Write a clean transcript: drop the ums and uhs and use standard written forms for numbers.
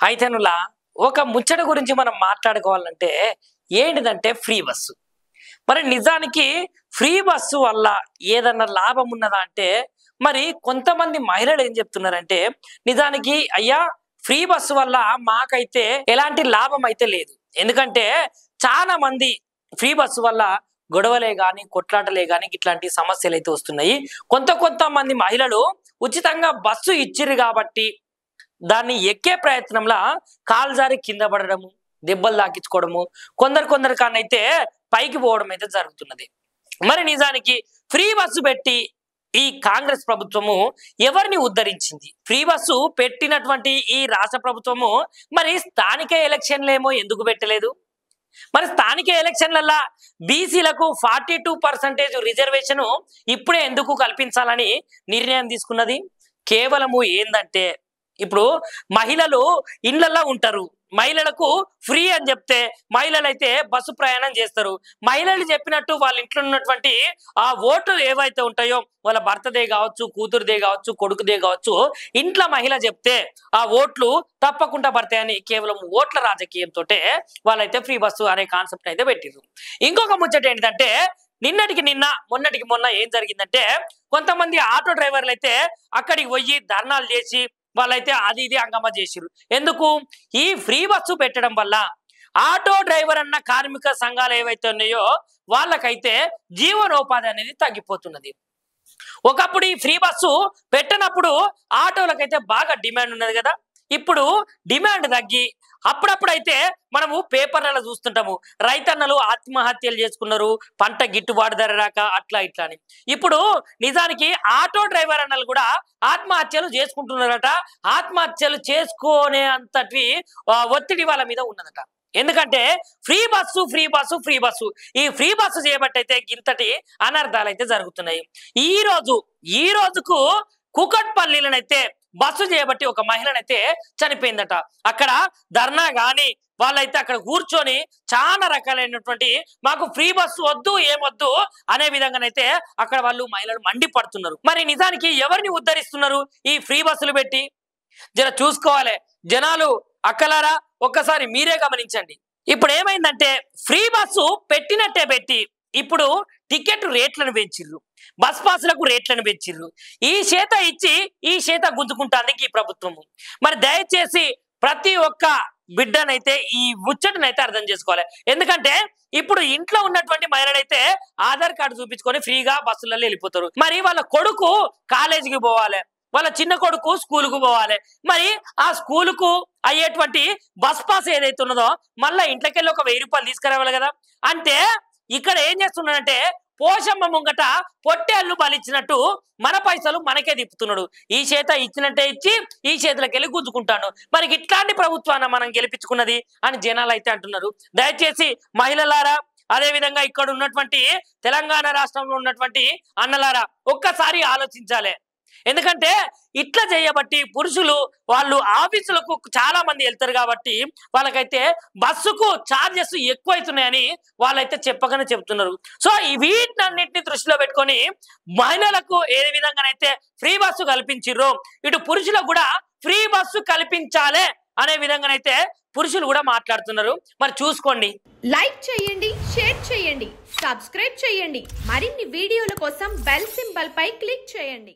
అయితేనులా ఒక ముచ్చట గురించి మనం మాట్లాడుకోవాలంటే ఏంటిదంటే ఫ్రీ బస్సు. మరి నిజానికి ఫ్రీ బస్సు వల్ల ఏదన్నా లాభం ఉన్నదా అంటే మరి కొంతమంది మహిళలు ఏం చెప్తున్నారంటే నిజానికి అయ్యా ఫ్రీ బస్సు వల్ల మాకైతే ఎలాంటి లాభం అయితే లేదు. ఎందుకంటే చాలా మంది ఫ్రీ బస్సు వల్ల గొడవలే కానీ కొట్లాటలే కానీ ఇట్లాంటి సమస్యలు అయితే వస్తున్నాయి. కొంతమంది మహిళలు ఉచితంగా బస్సు ఇచ్చిర్రు కాబట్టి దాన్ని ఎక్కే ప్రయత్నంలో కాలు జారి కింద పడడము, దెబ్బలు తాకించుకోవడము, కొందరు కానైతే పైకి పోవడం అయితే జరుగుతున్నది. మరి నిజానికి ఫ్రీ బస్సు పెట్టి ఈ కాంగ్రెస్ ప్రభుత్వము ఎవరిని ఉద్ధరించింది? ఫ్రీ బస్సు పెట్టినటువంటి ఈ రాష్ట్ర ప్రభుత్వము మరి స్థానిక ఎలక్షన్లేమో ఎందుకు పెట్టలేదు? మరి స్థానిక ఎలక్షన్లల్లో బీసీలకు 42% రిజర్వేషన్ ఇప్పుడే ఎందుకు కల్పించాలని నిర్ణయం తీసుకున్నది? కేవలము ఏందంటే ఇప్పుడు మహిళలు ఇళ్లలో ఉంటారు, మహిళలకు ఫ్రీ అని చెప్తే మహిళలు అయితే బస్సు ప్రయాణం చేస్తారు. మహిళలు చెప్పినట్టు వాళ్ళ ఇంట్లో ఉన్నటువంటి ఆ ఓట్లు ఏవైతే ఉంటాయో వాళ్ళ భర్తదే కావచ్చు, కూతురుదే కావచ్చు, కొడుకుదే కావచ్చు, ఇంట్లో మహిళ చెప్తే ఆ ఓట్లు తప్పకుండా పడతాయని కేవలం ఓట్ల రాజకీయంతో వాళ్ళైతే ఫ్రీ బస్సు అనే కాన్సెప్ట్ అయితే పెట్టిరు. ఇంకొక ముచ్చట ఏంటంటే మొన్నటికి మొన్న ఏం జరిగిందంటే కొంతమంది ఆటో డ్రైవర్లు అయితే అక్కడికి పోయి ధర్నాలు చేసి వాళ్ళైతే అది ఇది హంగామా చేసిరు. ఎందుకు? ఈ ఫ్రీ బస్సు పెట్టడం వల్ల ఆటో డ్రైవర్ అన్న కార్మిక సంఘాలు ఏవైతే ఉన్నాయో వాళ్ళకైతే జీవనోపాధి అనేది తగ్గిపోతున్నది. ఒకప్పుడు ఈ ఫ్రీ బస్సు పెట్టినప్పుడు ఆటోలకైతే బాగా డిమాండ్ ఉన్నది కదా. ఇప్పుడు డిమాండ్ తగ్గి అప్పుడప్పుడైతే మనము పేపర్లలో చూస్తుంటాము, రైతన్నలు ఆత్మహత్యలు చేసుకున్నారు, పంట గిట్టుబాటు ధర రాక అట్లా ఇట్లా అని. ఇప్పుడు నిజానికి ఆటో డ్రైవర్ అన్నలు కూడా ఆత్మహత్యలు చేసుకుంటున్నారట. ఆత్మహత్యలు చేసుకునే అంతటి ఒత్తిడి వాళ్ళ మీద ఉన్నదట. ఎందుకంటే ఫ్రీ బస్సు ఈ ఫ్రీ బస్సు చేయబట్టయితే ఇంతటి అనర్థాలు అయితే జరుగుతున్నాయి. ఈ రోజుకు కుకట్పల్లిలనైతే బస్సు చేయబట్టి ఒక మహిళనైతే చనిపోయిందట. అక్కడ ధర్నా గాని వాళ్ళైతే అక్కడ కూర్చొని చాలా రకాలైనటువంటి మాకు ఫ్రీ బస్సు వద్దు ఏమొద్దు అనే విధంగానైతే అక్కడ వాళ్ళు మహిళలు మండిపడుతున్నారు. మరి నిజానికి ఎవరిని ఉద్ధరిస్తున్నారు ఈ ఫ్రీ బస్సులు పెట్టి? జర చూసుకోవాలి జనాలు, అక్కలారా ఒక్కసారి మీరే గమనించండి. ఇప్పుడు ఏమైందంటే ఫ్రీ బస్సు పెట్టినట్టే పెట్టి ఇప్పుడు టికెట్ రేట్లను పెంచిర్రు, బస్ పాసులకు రేట్లను పెంచిర్రు. ఈ చేత ఇచ్చి ఈ చేత గుంజుకుంటాంది ఈ ప్రభుత్వము. మరి దయచేసి ప్రతి ఒక్క బిడ్డనైతే ఈ ముచ్చటనైతే అర్థం చేసుకోవాలి. ఎందుకంటే ఇప్పుడు ఇంట్లో ఉన్నటువంటి మహిళలైతే ఆధార్ కార్డు చూపించుకొని ఫ్రీగా బస్సులలో వెళ్ళిపోతారు. మరి వాళ్ళ కొడుకు కాలేజీకి పోవాలి, వాళ్ళ చిన్న కొడుకు స్కూలుకు పోవాలి. మరి ఆ స్కూలుకు అయ్యేటువంటి బస్ పాస్ ఏదైతే ఉన్నదో మళ్ళీ ఇంట్లోకెళ్ళి ఒక 1000 రూపాయలు తీసుకురావాలి కదా. అంటే ఇక్కడ ఏం చేస్తున్నాడంటే పోషమ్మ ముంగట పొట్టేళ్ళు బలిచ్చినట్టు మన పైసలు మనకే తిప్పుతున్నాడు. ఈ చేత ఇచ్చినట్టే ఇచ్చి ఈ చేతులకు వెళ్ళి గుంజుకుంటాడు. మరి ఇట్లాంటి ప్రభుత్వాన్ని మనం గెలిపించుకున్నది అని జనాలు అయితే అంటున్నారు. దయచేసి మహిళలారా, అదే విధంగా ఇక్కడ ఉన్నటువంటి తెలంగాణ రాష్ట్రంలో ఉన్నటువంటి అన్నలారా ఒక్కసారి ఆలోచించాలి. ఎందుకంటే ఇట్లా చేయబట్టి పురుషులు వాళ్ళు ఆఫీసులకు చాలా మంది వెళ్తారు కాబట్టి వాళ్ళకైతే బస్సుకు ఛార్జెస్ ఎక్కువైతున్నాయని వాళ్ళైతే చెప్పగానే చెప్తున్నారు. సో వీటన్నిటిని దృష్టిలో పెట్టుకొని మహిళలకు ఏ విధంగానైతే ఫ్రీ బస్సు కల్పించిర్రో ఇటు పురుషులకు కూడా ఫ్రీ బస్సు కల్పించాలి అనే విధంగానైతే పురుషులు కూడా మాట్లాడుతున్నారు. మరి చూసుకోండి, లైక్ చేయండి, షేర్ చేయండి, సబ్స్క్రైబ్ చేయండి. మరిన్ని వీడియోల కోసం బెల్ సింబల్ పై క్లిక్ చేయండి.